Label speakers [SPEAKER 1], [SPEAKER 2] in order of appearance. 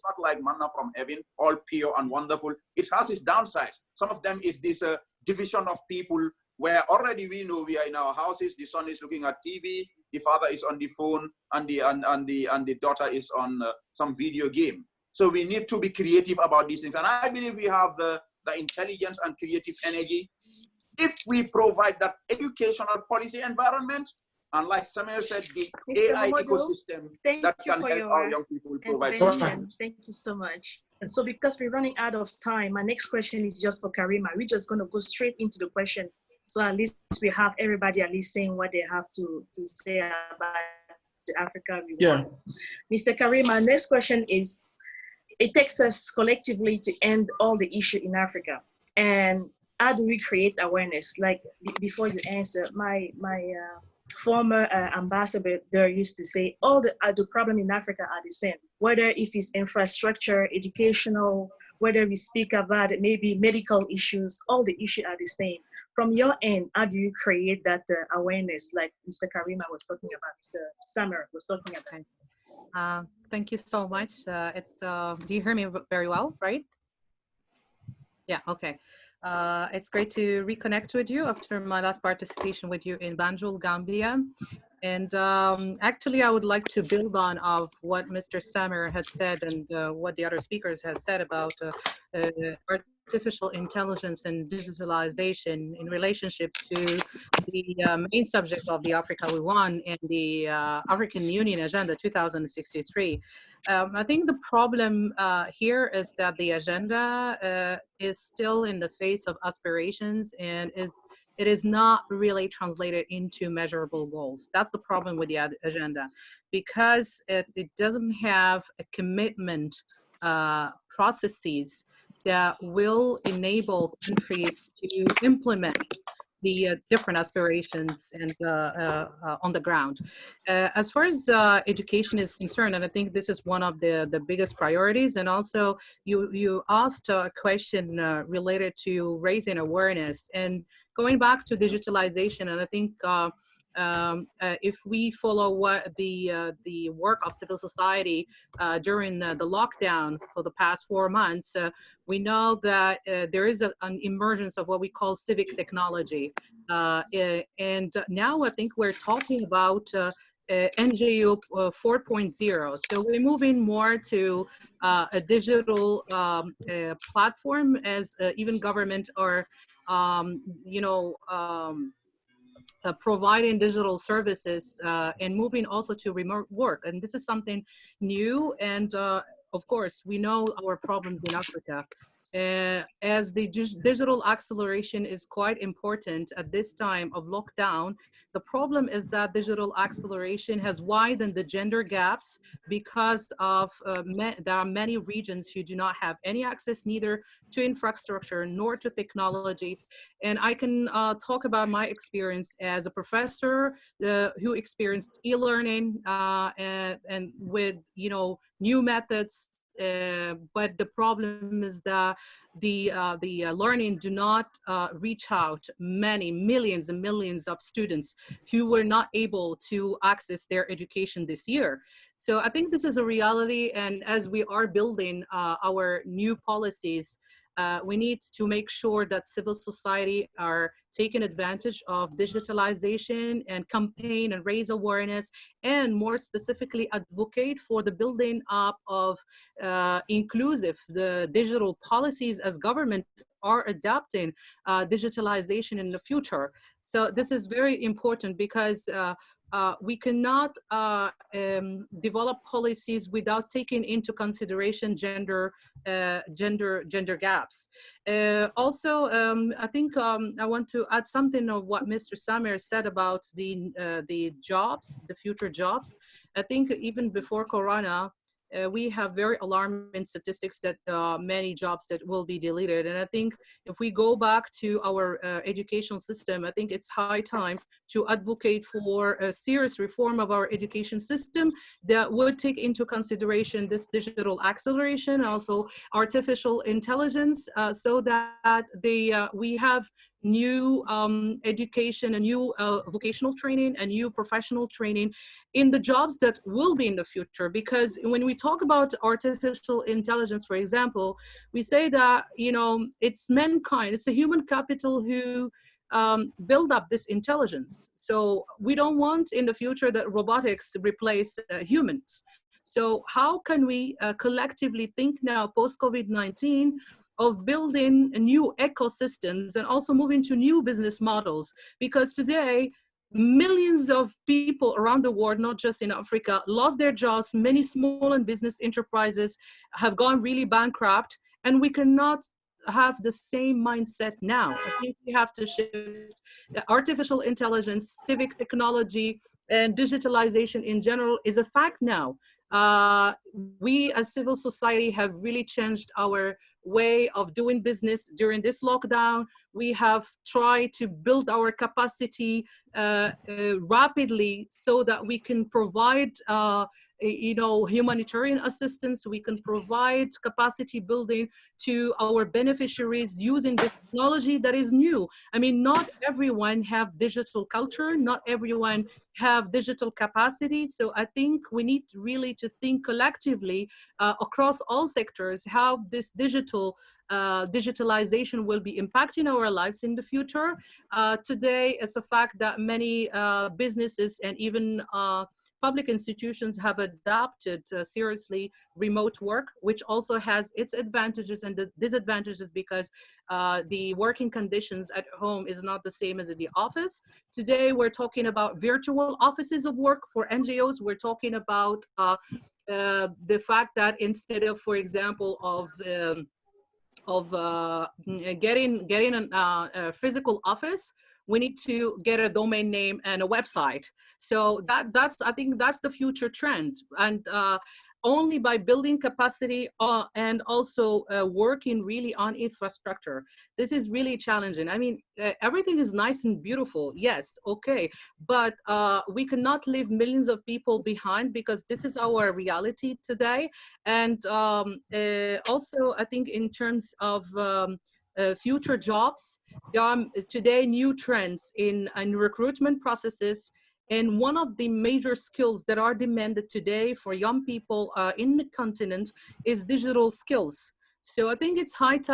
[SPEAKER 1] It's not like manna from heaven, all pure and wonderful. It has its downsides. Some of them is this division of people where already we know we are in our houses, the son is looking at TV, the father is on the phone, and the daughter is on some video game. So we need to be creative about these things. And I believe we have the intelligence and creative energy if we provide that educational policy environment, and like Samuel said, the
[SPEAKER 2] Mr.
[SPEAKER 1] AI
[SPEAKER 2] Momodu,
[SPEAKER 1] ecosystem that can help our young people provide solutions.
[SPEAKER 2] Thank you so much. And so because we're running out of time, my next question is just for Karima. We're just going to go straight into the question. So at least we have everybody at least saying what they have to say about the Africa we want. Mr. Karima, next question is, it takes us collectively to end all the issue in Africa. And how do we create awareness? Like before the answer, my former ambassador there used to say, all the problem in Africa are the same, whether if it's infrastructure, educational, whether we speak about it, maybe medical issues, all the issues are the same. From your end, how do you create that awareness like Mr. Karima was talking about, Mr. Summer was talking about?
[SPEAKER 3] Thank you so much. Do you hear me very well, right? Yeah, okay. It's great to reconnect with you after my last participation with you in Banjul, Gambia. And actually, I would like to build on of what Mr. Samer had said and what the other speakers have said about artificial intelligence and digitalization in relationship to the main subject of the Africa We Want and the African Union Agenda 2063. I think the problem here is that the agenda is still in the face of aspirations and it is not really translated into measurable goals. That's the problem with the agenda, because it doesn't have a commitment processes that will enable countries to implement the different aspirations and on the ground. As far as education is concerned, and I think this is one of the biggest priorities, and also you asked a question related to raising awareness and going back to digitalization, and I think if we follow what the work of civil society during the lockdown for the past 4 months, we know that there is an emergence of what we call civic technology. And now I think we're talking about NGO 4.0. So we're moving more to a digital platform as even government are, providing digital services and moving also to remote work. And this is something new. And of course, we know our problems in Africa. As the digital acceleration is quite important at this time of lockdown, the problem is that digital acceleration has widened the gender gaps because of there are many regions who do not have any access neither to infrastructure nor to technology. And I can talk about my experience as a professor who experienced e-learning and with new methods. But the problem is that the learning do not reach out many millions and millions of students who were not able to access their education this year. So I think this is a reality, and as we are building our new policies, we need to make sure that civil society are taking advantage of digitalization and campaign and raise awareness, and more specifically advocate for the building up of inclusive the digital policies as government are adapting digitalization in the future. So this is very important because we cannot develop policies without taking into consideration gender gaps. Also, I think I want to add something of what Mr. Samer said about the jobs, the future jobs. I think even before Corona, we have very alarming statistics that many jobs that will be deleted. And I think if we go back to our educational system, I think it's high time to advocate for a serious reform of our education system that would take into consideration this digital acceleration, also artificial intelligence, so that we have new education, a new vocational training, a new professional training in the jobs that will be in the future. Because when we talk about artificial intelligence, for example, we say that, you know, it's mankind, it's a human capital who build up this intelligence. So we don't want in the future that robotics replace humans. So how can we collectively think now post-COVID-19 of building new ecosystems and also moving to new business models? Because today, millions of people around the world, not just in Africa, lost their jobs. Many small and business enterprises have gone really bankrupt, and we cannot have the same mindset now. I think we have to shift. Artificial intelligence, civic technology, and digitalization in general is a fact now. We as civil society have really changed our way of doing business during this lockdown. We have tried to build our capacity rapidly so that we can provide you know, humanitarian assistance. We can provide capacity building to our beneficiaries using this technology that is new. I mean, not everyone have digital culture, not everyone have digital capacity. So I think we need really to think collectively across all sectors how this digitalization will be impacting our lives in the future. Today, it's a fact that many businesses and even public institutions have adopted seriously remote work, which also has its advantages and the disadvantages, because the working conditions at home is not the same as in the office. Today, we're talking about virtual offices of work for NGOs. We're talking about the fact that instead of, for example, getting a physical office, we need to get a domain name and a website. So that's I think that's the future trend. And only by building capacity and also working really on infrastructure. This is really challenging. I mean, everything is nice and beautiful, yes, okay, but we cannot leave millions of people behind, because this is our reality today. And also, I think in terms of future jobs, there are today new trends in recruitment processes. And one of the major skills that are demanded today for young people in the continent is digital skills. So I think it's high time